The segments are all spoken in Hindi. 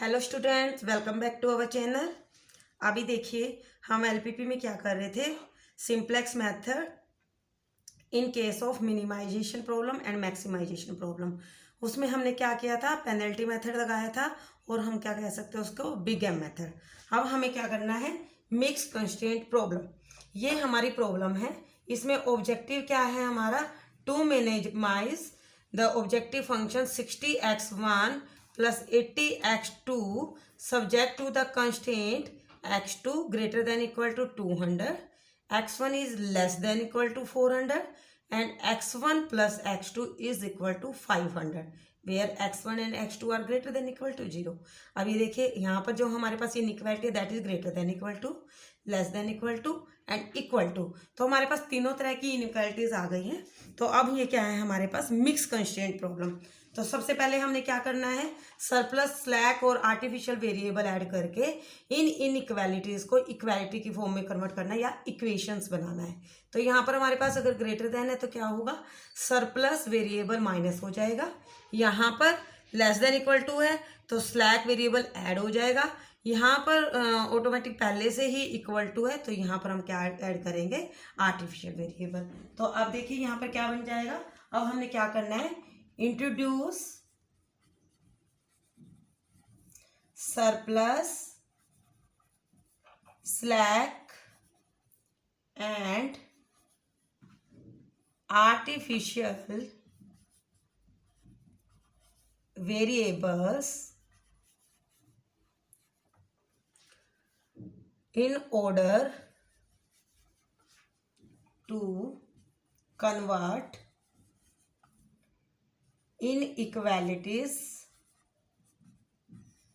Hello students, welcome back to our channel. अभी देखिए हम एलपीपी में क्या कर रहे थे, simplex method in case of minimization problem and maximization problem. उसमें हमने क्या किया था, पेनल्टी मेथड लगाया था और हम क्या कह सकते हैं उसको, बिग एम मेथड। अब हमें क्या करना है, मिक्स कंस्ट्रेंट प्रॉब्लम। ये हमारी प्रॉब्लम है। इसमें ऑब्जेक्टिव क्या है हमारा, to minimize the objective function 60x1 plus 80x2 subject to the constraint x2 greater than equal to 200, x1 is less than equal to 400 and x1 plus x2 is equal to 500 where x1 and x2 are greater than equal to 0। अब ये देखिए यहाँ पर जो हमारे पास इनइक्वालिटी है that is greater than equal to, less than equal to and equal to. तो हमारे पास तीनों तरह की इनइक्वालिटीज आ गई हैं। तो अब ये क्या है हमारे पास, मिक्स कंस्ट्रेंट प्रॉब्लम। तो सबसे पहले हमने क्या करना है, सरप्लस, स्लैक और आर्टिफिशियल वेरिएबल ऐड करके इन इनइक्वालिटीज को इक्वालिटी की फॉर्म में कन्वर्ट करना है या इक्वेशंस बनाना है। तो यहाँ पर हमारे पास अगर ग्रेटर देन है तो क्या होगा, सरप्लस वेरिएबल माइनस हो जाएगा। यहाँ पर लेस देन इक्वल टू है तो स्लैक वेरिएबल ऐड हो जाएगा। यहाँ पर ऑटोमेटिक पहले से ही इक्वल टू है तो यहाँ पर हम क्या ऐड करेंगे, आर्टिफिशियल वेरिएबल। तो अब देखिए यहाँ पर क्या बन जाएगा। अब हमने क्या करना है, introduce surplus, slack and artificial variables in order to convert inequalities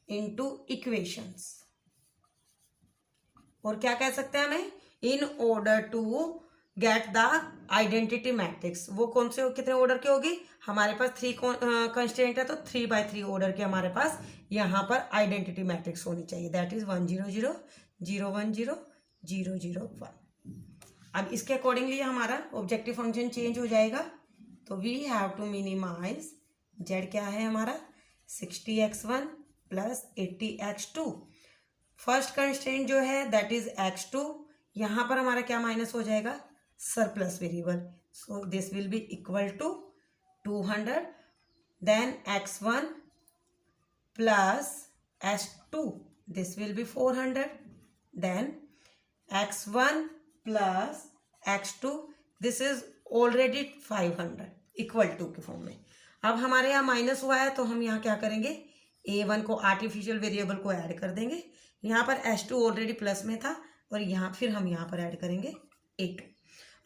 into equations। और क्या कह सकते हैं हमें, in order to get the identity matrix. वो कौन से, कितने ऑर्डर की होगी, हमारे पास 3 कंस्ट्रेंट है तो 3x3 ऑर्डर के हमारे पास यहाँ पर आइडेंटिटी मैट्रिक्स होनी चाहिए। That is 1 0 0 0 1 0 0 0 1। अब इसके अकॉर्डिंगली हमारा ऑब्जेक्टिव फंक्शन चेंज हो जाएगा। तो we have to minimize, Z क्या है हमारा, 60x1 plus 80x2। First constraint जो है दैट इज x2। यहाँ पर हमारा क्या माइनस हो जाएगा, surplus variable. So this will be equal to 200, then x1 plus x2 this will be 400, then x1 plus x2 this is already 500 equal to के फॉर्म में। अब हमारे यहाँ माइनस हुआ है तो हम यहाँ क्या करेंगे, a1 को आर्टिफिशियल वेरिएबल को ऐड कर देंगे। यहाँ पर h2 ऑलरेडी प्लस में था और यहाँ फिर हम यहाँ पर ऐड करेंगे a2।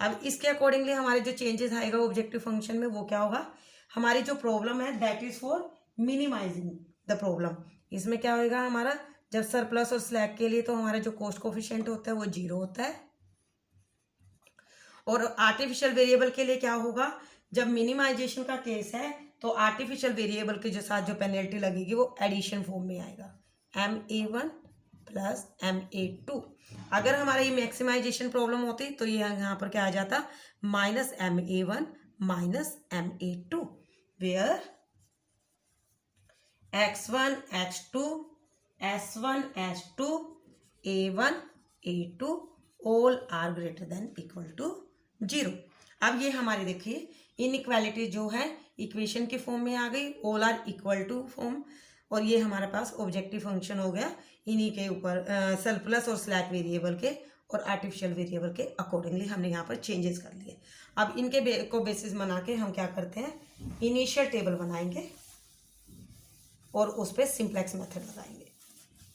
अब इसके अकॉर्डिंगली हमारे जो चेंजेस आएगा ऑब्जेक्टिव फंक्शन में वो क्या होगा, हमारी जो प्रॉब्लम है that is for minimizing the problem. इसमें क्या होगा हमारा, जब सरप्लस और स्लैक के लिए तो हमारा जो कॉस्ट कोफिशिएंट होता है वो 0 होता है, और आर्टिफिशियल वेरिएबल के लिए क्या होगा, जब मिनिमाइजेशन का केस है तो आर्टिफिशियल वेरिएबल के जो साथ जो पेनल्टी लगेगी वो एडिशन फॉर्म में आएगा, ma1 प्लस ma2। अगर हमारा ये मैक्सिमाइजेशन प्रॉब्लम होती तो ये यहाँ पर क्या आ जाता, minus ma1 minus ma2 where x1 x2 s1 s2 a1 a2 all are greater than equal to 0। अब ये हमारी देखिए इनइक्वालिटी जो है इक्वेशन के फॉर्म में आ गई, all are equal to form. और ये हमारे पास ऑब्जेक्टिव फंक्शन हो गया इन्हीं के ऊपर, सरप्लस और स्लैक वेरिएबल के और आर्टिफिशियल वेरिएबल के अकॉर्डिंगली हमने यहाँ पर चेंजेस कर लिए। अब इनके को बेसिस बना के हम क्या करते हैं, इनिशियल टेबल बनाएंगे और उस पर सिंप्लेक्स मेथड लगाएंगे।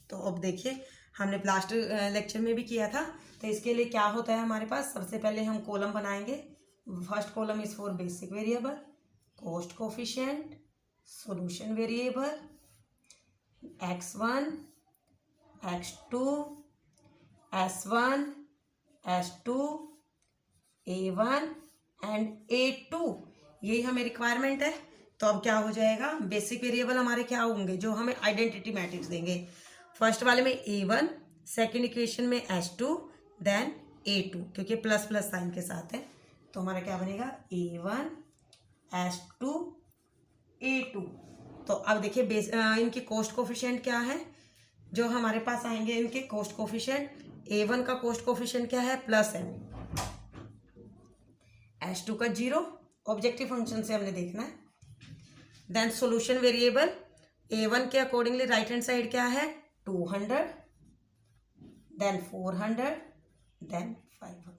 तो अब देखिए हमने लास्ट लेक्चर में भी किया था। तो इसके लिए क्या होता है हमारे पास, सबसे पहले हम कॉलम बनाएंगे। First column is for basic variable, cost coefficient, solution variable, x1 x2 s1 s2 a1 and a2, यही हमें रिक्वायरमेंट है। तो अब क्या हो जाएगा, बेसिक वेरिएबल हमारे क्या होंगे, जो हमें आइडेंटिटी मैट्रिक्स देंगे। फर्स्ट वाले में a1, सेकेंड इक्वेशन में s2, देन a2, क्योंकि प्लस प्लस साइन के साथ है तो हमारा क्या बनेगा, a1 s2 a2 तो अब देखिए इनकी कॉस्ट कोफिशिएंट क्या है, जो हमारे पास आएंगे इनके कॉस्ट कोफिशिएंट। A1 का कॉस्ट कोफिशिएंट क्या है, +m, H2 का 0, ऑब्जेक्टिव फंक्शन से हमने देखना है। देन सॉल्यूशन वेरिएबल A1 के अकॉर्डिंगली राइट हैंड साइड क्या है, 200, देन 400, देन 500।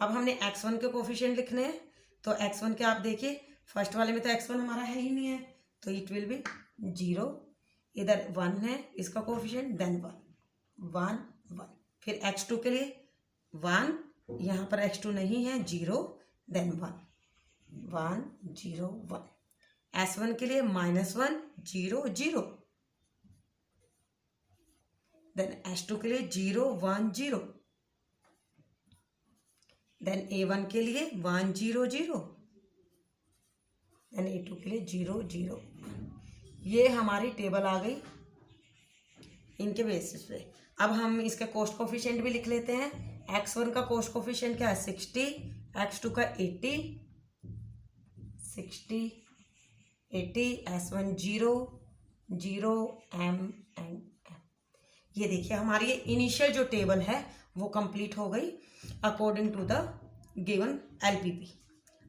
अब हमने x1 के कोफिशिएंट लिखने हैं, तो x1 के आप देखिए फर्स्ट वाले में तो x1 हमारा है ही नहीं है, तो इट विल बी 0, इधर 1 है इसका कोफिशिएंट, देन 1 1 1। फिर x2 के लिए 1, यहाँ पर x2 नहीं है, 0, देन 1 1 0 1। S1 के लिए -1 0 0, देन H2 के लिए 0 1 0, देन A1 के लिए 1 0 0, देन A2 के लिए 0 0। ये हमारी टेबल आ गई इनके बेसिस पे। अब हम इसके कॉस्ट कोफिशिएंट भी लिख लेते हैं। x1 का कॉस्ट कोफिशिएंट क्या है, 60, x2 का 80 60 80, S1 0 0 m एंड m। ये देखिए हमारी ये इनिशियल जो टेबल है वो कंप्लीट हो गई according to the given LPP।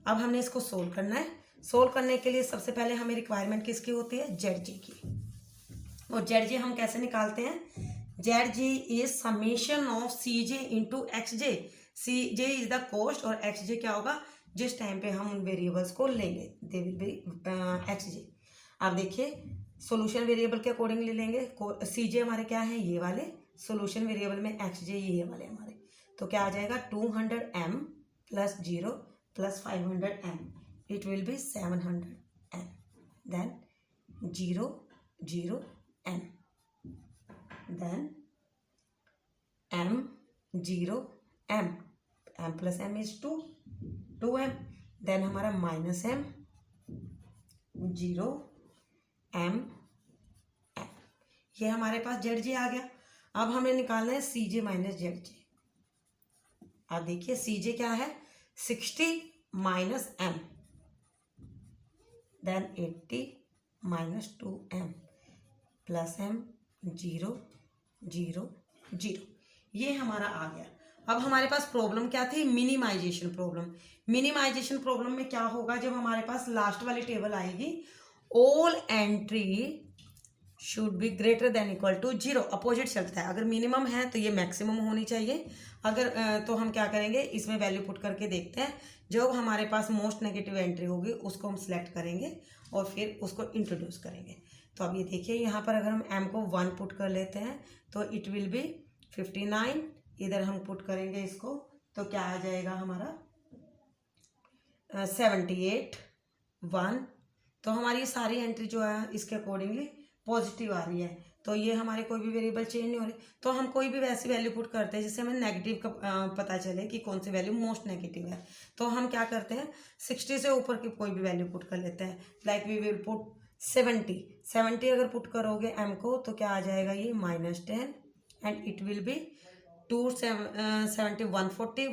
अब हमने इसको सोल्व करना है। सोल्व करने के लिए सबसे पहले हमें रिक्वायरमेंट किसकी होती है, ZG की। और ZG हम कैसे निकालते हैं, ZG is summation of CJ into XJ। CJ is the cost और XJ क्या होगा, जिस टाइम पे हम उन वेरिएबल्स को लेंगे, दे विल बी XJ। आप देखिए सॉल्यूशन वेरिएबल के अकॉर्डिंगली लेंगे, CJ हमारे क्या है, ये वाले, सॉल्यूशन वेरिएबल में XJ ये वाले हमारे, तो क्या आ जाएगा 200m + 0 + 500m, it will be 700m, then 0 0 m, then m 0 m, m + m is 2m, then हमारा -m 0 m m। ये हमारे पास ZG आ गया। अब हमें निकालना है CJ - ZJ। अब देखिए CJ क्या है, 60 - m, देन 80 - 2m + m 0 0 0। ये हमारा आ गया। अब हमारे पास प्रॉब्लम क्या थी, मिनिमाइजेशन प्रॉब्लम। मिनिमाइजेशन प्रॉब्लम में क्या होगा, जब हमारे पास लास्ट वाली टेबल आएगी, all entry should be greater than equal to 0, opposite चलता है। अगर मिनिमम है तो ये मैक्सिमम होनी चाहिए। अगर तो हम क्या करेंगे, इसमें वैल्यू पुट करके देखते हैं। जो हमारे पास मोस्ट नेगेटिव एंट्री होगी उसको हम सिलेक्ट करेंगे और फिर उसको इंट्रोड्यूस करेंगे। तो अब ये देखिए यहाँ पर अगर हम m को 1 पुट कर लेते हैं तो इट विल बी 59। इधर हम पुट करेंगे इसको तो क्या आ जाएगा हमारा 78 1। तो हमारी सारी एंट्री जो है इसके अकॉर्डिंगली पॉजिटिव आ रही है। तो ये हमारे कोई भी वेरिएबल चेंज नहीं हो रही। तो हम कोई भी वैसी वैल्यू पुट करते हैं जिससे हमें नेगेटिव का पता चले कि कौन सी वैल्यू मोस्ट नेगेटिव है। तो हम क्या करते हैं, 60 से ऊपर की कोई भी वैल्यू पुट कर लेते हैं। लाइक वी विल पुट 70 अगर पुट करोगे m को तो क्या आ जाएगा, ये -10 एंड इट विल बी 270 140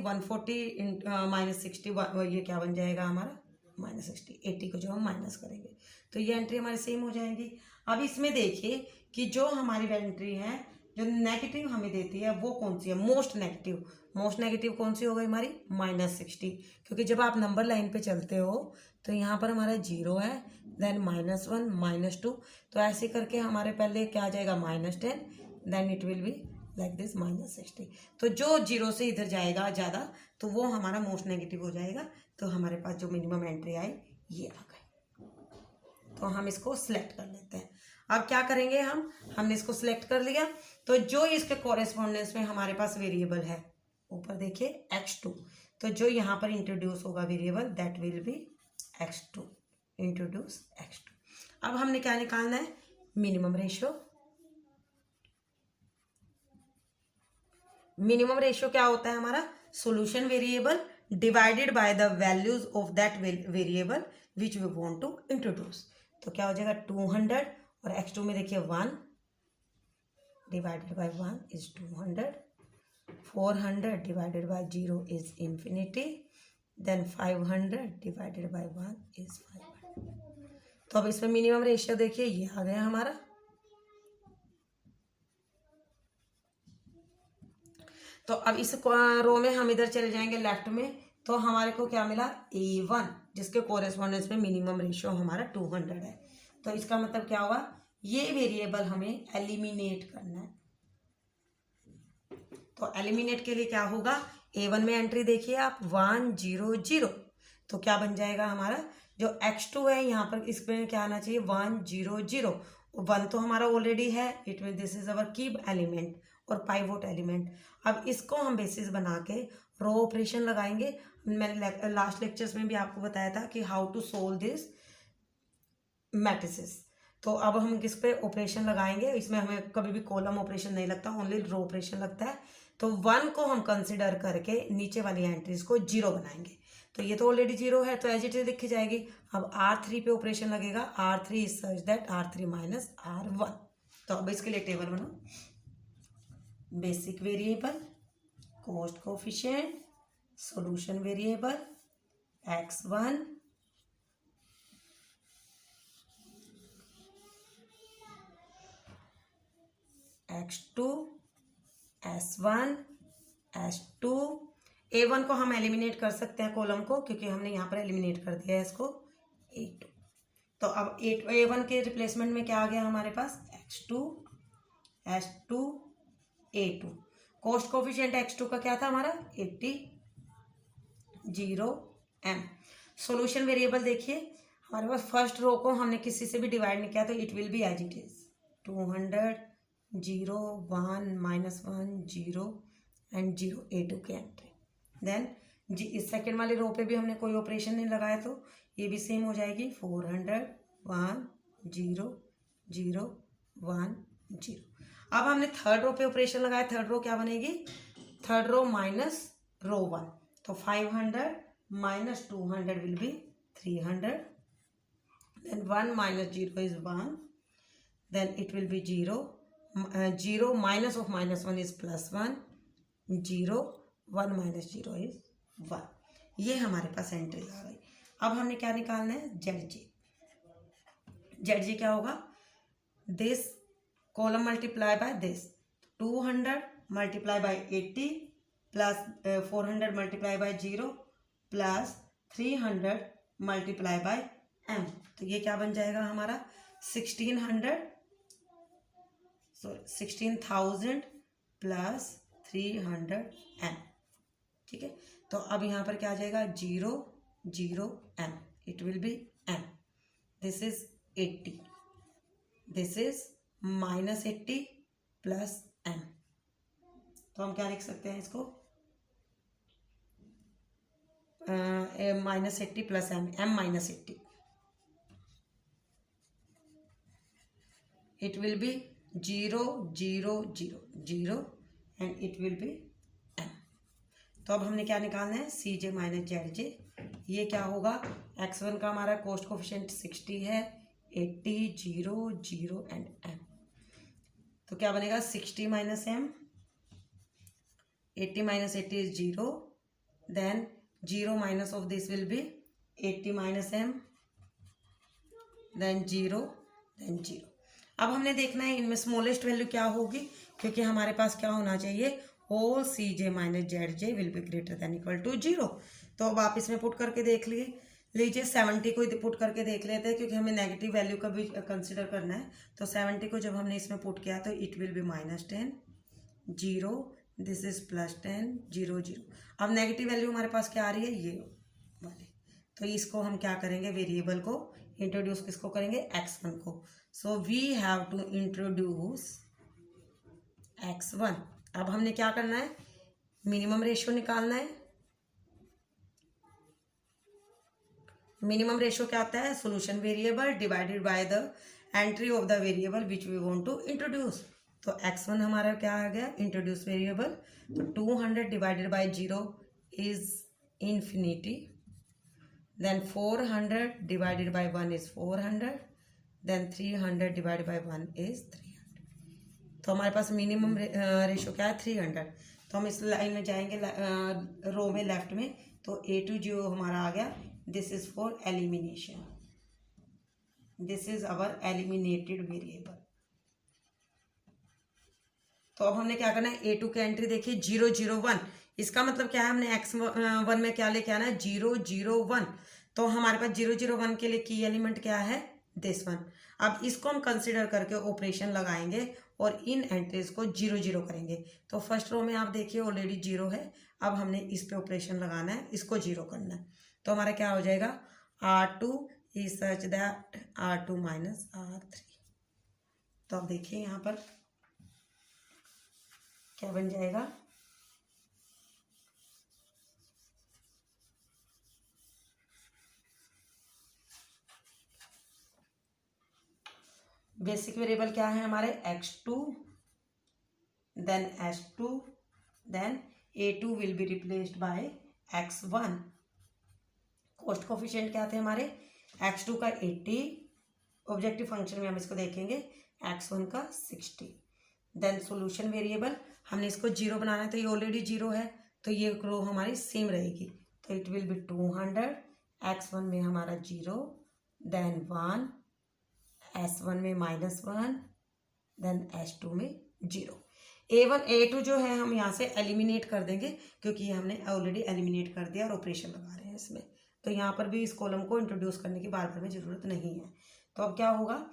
-60 ये क्या बन जाएगा हमारा -60। 80 को जो हम माइनस करेंगे तो ये एंट्री हमारी सेम हो जाएंगी। अब इसमें देखिए कि जो हमारी एंट्री है जो नेगेटिव हमें देती है वो कौन सी है, मोस्ट नेगेटिव कौन सी हो गई हमारी -60। क्योंकि जब आप नंबर लाइन पे चलते हो तो यहाँ पर हमारा 0 है, देन -1 -2, तो ऐसे करके हमारे पहले क्या आ जाएगा -10, then it will be like this -60। तो जो 0 से इधर जाएगा ज़्यादा तो वो हमारा मोस्ट नेगेटिव हो जाएगा। तो हमारे पास जो मिनिमम एंट्री आई ये आ गई। तो हम इसको सिलेक्ट कर लेते हैं। अब क्या करेंगे, हमने इसको सिलेक्ट कर लिया तो जो इसके कॉरेस्पॉन्डेंस में हमारे पास वेरिएबल है, ऊपर देखिए x2, तो जो यहाँ पर इंट्रोड्यूस होगा variable that will B x2, introduce x2। अब हमने क्या निकालना है, मिनिमम रेशियो। मिनिमम रेशियो क्या होता है हमारा, solution variable divided by the values of that variable which we want to introduce. तो क्या हो जाएगा 200 और x2 में देखिए 1 divided by 1 is 200, 400 divided by 0 is infinity, then 500 divided by 1 is 500। तो अब इसमें मिनिमम रेशियो देखिए ये आ गया हमारा। तो अब इस रो में हम इधर चले जाएंगे लेफ्ट में, तो हमारे को क्या मिला A1, जिसके कोरेस्पॉन्डेंस में मिनिमम रेशियो हमारा 200 है। तो इसका मतलब क्या हुआ, ये वेरिएबल हमें एलिमिनेट करना है। तो एलिमिनेट के लिए क्या होगा, A1 में एंट्री देखिए आप 1 0 0, तो क्या बन जाएगा हमारा जो x2 है यहाँ पर इसमें क्या आना चाहिए 1 0 0। 1 तो हमारा ऑलरेडी है, it mean this is our की एलिमेंट और पाइवोट एलिमेंट। अब इसको हम बेसिस बना के रो ऑपरेशन लगाएंगे। मैंने लास्ट लेक्चर्स में भी आपको बताया था कि how to solve this matrices. तो अब हम किस पे ऑपरेशन लगाएंगे, इसमें हमें कभी भी कॉलम ऑपरेशन नहीं लगता, ओनली रो ऑपरेशन लगता है। तो 1 को हम कंसिडर करके नीचे वाली एंट्रीज को 0 बनाएंगे। तो ये तो ऑलरेडी 0 है, तो एज इट इज लिखी जाएगी। अब R3 पे ऑपरेशन लगेगा, R3 is such that R3 minus R1। तो अब इसके लिए टेबल बनाओ, basic variable, cost coefficient, solution variable, x1, x2, s1, s2। A1 को हम एलिमिनेट कर सकते हैं कॉलम को, क्योंकि हमने यहाँ पर एलिमिनेट कर दिया है इसको A2। तो अब A1 के रिप्लेसमेंट में क्या आ गया हमारे पास x2, s2, A2। Cost coefficient x2 का क्या था हमारा 80 0 m। सॉल्यूशन वेरिएबल देखिए हमारे पास फर्स्ट रो को हमने किसी से भी डिवाइड नहीं किया, तो it will be as it is 200 0 1 -1 0 and 0 A2 की एंट्री। देन इस सेकेंड वाले रो पे भी हमने कोई ऑपरेशन नहीं लगाया, तो ये भी सेम हो जाएगी 400 1 0 0 1 0। अब हमने थर्ड रो पे ऑपरेशन लगाया, थर्ड रो क्या बनेगी, थर्ड रो माइनस रो 1, तो 500 minus 200 will be 300, then 1 minus 0 is 1, then it will be 0, 0 minus of minus 1 is plus 1, 0 1 minus 0 is 1। ये हमारे पास एंट्री आ गई। अब हमने क्या निकालना है ZJ। ZJ क्या होगा, this column multiply by this, 200 multiply by 80 plus 400 multiply by 0 plus 300 multiply by m। तो ये क्या बन जाएगा हमारा 16,000 प्लस 300 m। ठीक है, तो अब यहाँ पर क्या आ जाएगा 0 0 m, it will B m। This is 80, this is -80 plus m। तो हम क्या लिख सकते हैं इसको -80 plus m, -80, it will be 0 0 0 0 and it will be m। तो अब हमने क्या निकालना है CJ माइनस ZJ। ये क्या होगा, x1 का हमारा कॉस्ट कोफिशिएंट 60 है, 80 0 0 एंड m। तो क्या बनेगा 60 minus m, 80 minus 80 is 0, then 0 minus of this will be 80 minus m, then 0, then 0। अब हमने देखना है इनमें स्मॉलेस्ट वैल्यू क्या होगी, क्योंकि हमारे पास क्या होना चाहिए whole CJ minus ZJ will be greater than equal to 0। तो अब आप इसमें पुट करके देख लीजिए 70 को पुट करके देख लेते हैं, क्योंकि हमें नेगेटिव वैल्यू का भी कंसिडर करना है। तो 70 को जब हमने इसमें पुट किया तो it will B -10 0, this is +10 0 0। अब नेगेटिव वैल्यू हमारे पास क्या आ रही है ये वाली, तो इसको हम क्या करेंगे वेरिएबल को इंट्रोड्यूस किसको करेंगे x1 को। So we have to introduce x1। अब हमने क्या करना है मिनिमम रेशियो निकालना है। मिनिमम रेशियो क्या होता है, solution variable divided by the entry of the variable which we want to introduce. तो x1 हमारा क्या आ गया इंट्रोड्यूस वेरिएबल, तो 200 divided by 0 is infinity, then 400 divided by 1 is 400, then 300 divided by 1 is 300। तो हमारे पास मिनिमम रेशियो क्या है 300। तो हम इस लाइन में जाएंगे रो में लेफ्ट में, तो A2 जो हमारा आ गया, this is for elimination. This is our eliminated variable. तो अब हमने क्या करना है, A2 की एंट्री देखिए 0 0 1, इसका मतलब क्या है, हमने x1 में क्या लेके आना है 0 0 1। तो हमारे पास 0 0 1 के लिए की एलिमेंट क्या है, दिस वन। अब इसको हम कंसिडर करके ऑपरेशन लगाएंगे और इन एंट्रीज को 0 0 करेंगे। तो फर्स्ट रो में आप देखिए ऑलरेडी 0 है, अब हमने इस पे ऑपरेशन लगाना है, इसको 0 करना है। तो हमारा क्या हो जाएगा, R2 is such that R2 minus R3। तो अब देखिए यहाँ पर क्या बन जाएगा, बेसिक वेरिएबल क्या है हमारे, x2 then s2 then A2 will be replaced by x1। Cost coefficient क्या थे हमारे, x2 का 80, ऑब्जेक्टिव फंक्शन में हम इसको देखेंगे, x1 का 60। देन सॉल्यूशन वेरिएबल, हमने इसको 0 बनाना है, तो ये ऑलरेडी 0 है, तो ये रो हमारी सेम रहेगी, तो इट विल बी 200। x1 में हमारा 0 देन 1, s1 में -1 देन s2 में 0। A1 A2 जो है हम यहाँ से एलिमिनेट कर देंगे, क्योंकि ये हमने ऑलरेडी एलिमिनेट कर दिया और ऑपरेशन लगा रहे हैं इसमें, तो यहाँ पर भी इस कॉलम को इंट्रोड्यूस करने की बार बार में जरूरत नहीं है। तो अब क्या होगा,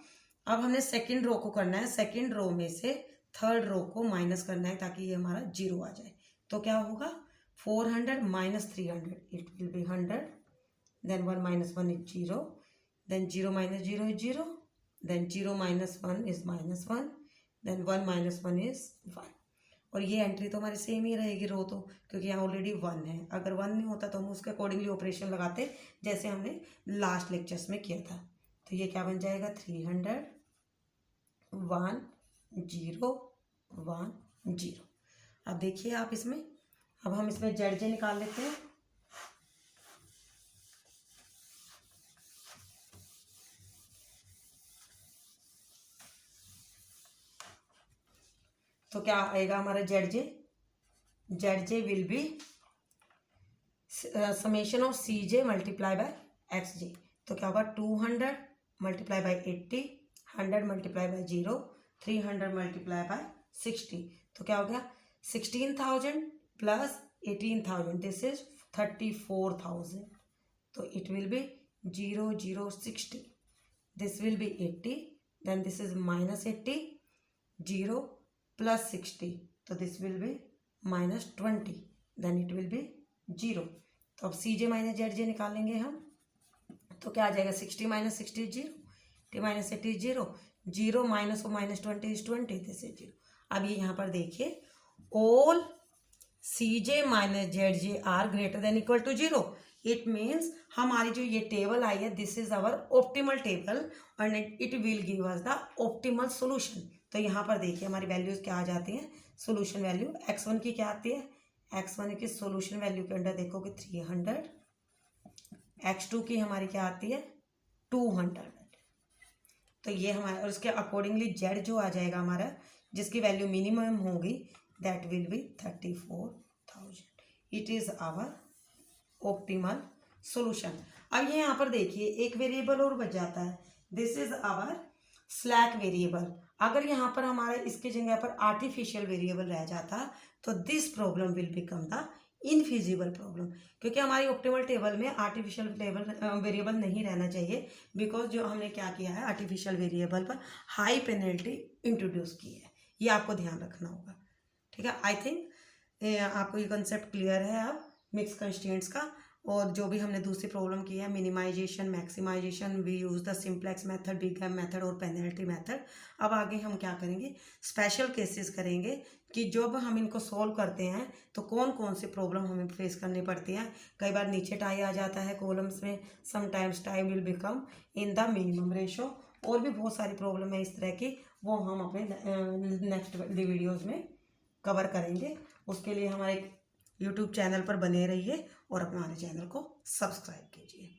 अब हमने सेकंड रो को करना है, सेकंड रो में से थर्ड रो को माइनस करना है ताकि ये हमारा 0 आ जाए। तो क्या होगा, 400 minus 300 it will be 100, then 1 minus 1 is 0, then 0 minus 0 is 0, then 0 minus 1 is -1, then 1 minus 1 is 1। और ये एंट्री तो हमारी सेम ही रहेगी रो, तो क्योंकि यहाँ ऑलरेडी 1 है, अगर 1 नहीं होता तो हम उसके अकॉर्डिंगली ऑपरेशन लगाते जैसे हमने लास्ट लेक्चर्स में किया था। तो ये क्या बन जाएगा, 300 1 0 1 0। अब देखिए आप इसमें, अब हम इसमें ZJ निकाल लेते हैं। तो क्या आएगा हमारा ZJ will be summation of CJ multiply by XJ। तो क्या होगा, 200 multiply by 80, 100 multiply by 0, 300 multiply by 60। तो क्या हो गया, 16,000 प्लस 18,000, दिस इज 34,000। तो it will be 0 0 60, this will be 80, then this is -80, 0 plus 60, तो this will be -20, then it will be 0। तो अब CJ माइनस ZJ निकालेंगे हम, तो क्या आ जाएगा, 60 minus 60 is 0, 80 minus 80 is 0, 0 minus -20 is 20, this is 0। अब ये यहाँ पर देखिए, all CJ minus ZJ are greater than equal to 0। It means हमारी जो ये टेबल आई है, this is our optimal table and it will give us the optimal solution. तो यहाँ पर देखिए हमारी वैल्यूज क्या आ जाती हैं, सॉल्यूशन वैल्यू x1 की क्या आती है, x1 की सॉल्यूशन वैल्यू के अंदर देखोगे 300, x2 की हमारी क्या आती है 200। तो ये हमारे, और उसके अकॉर्डिंगली Z जो आ जाएगा हमारा, जिसकी वैल्यू मिनिमम होगी, that will be 34,000। It is our optimal solution. अब ये यहाँ पर देखिए एक वेरिएबल और बच जाता है, this is our slack variable. अगर यहाँ पर हमारा इसके जगह पर आर्टिफिशियल वेरिएबल रह जाता तो this problem will become the infeasible problem, क्योंकि हमारी ऑप्टिमल टेबल में आर्टिफिशियल वेरिएबल नहीं रहना चाहिए, बिकॉज जो हमने क्या किया है, आर्टिफिशियल वेरिएबल पर हाई पेनल्टी इंट्रोड्यूस की है, ये आपको ध्यान रखना होगा। ठीक है, आई थिंक आपको ये कंसेप्ट क्लियर है अब मिक्स कंस्ट्रेंट्स का। और जो भी हमने दूसरी प्रॉब्लम की है, minimization, maximization, we use the simplex method, big M method और पेनल्टी मेथड। अब आगे हम क्या करेंगे, स्पेशल केसेस करेंगे कि जब हम इनको सॉल्व करते हैं तो कौन कौन सी प्रॉब्लम हमें फेस करनी पड़ती है। कई बार नीचे टाई आ जाता है कॉलम्स में, sometimes tie will become in the minimum ratio, और भी बहुत सारी प्रॉब्लम है इस तरह की, वो हम अपने नेक्स्ट वीडियोज़ में कवर करेंगे। उसके लिए हमारे YouTube चैनल पर बने रहिए और अपने हमारे चैनल को सब्सक्राइब कीजिए।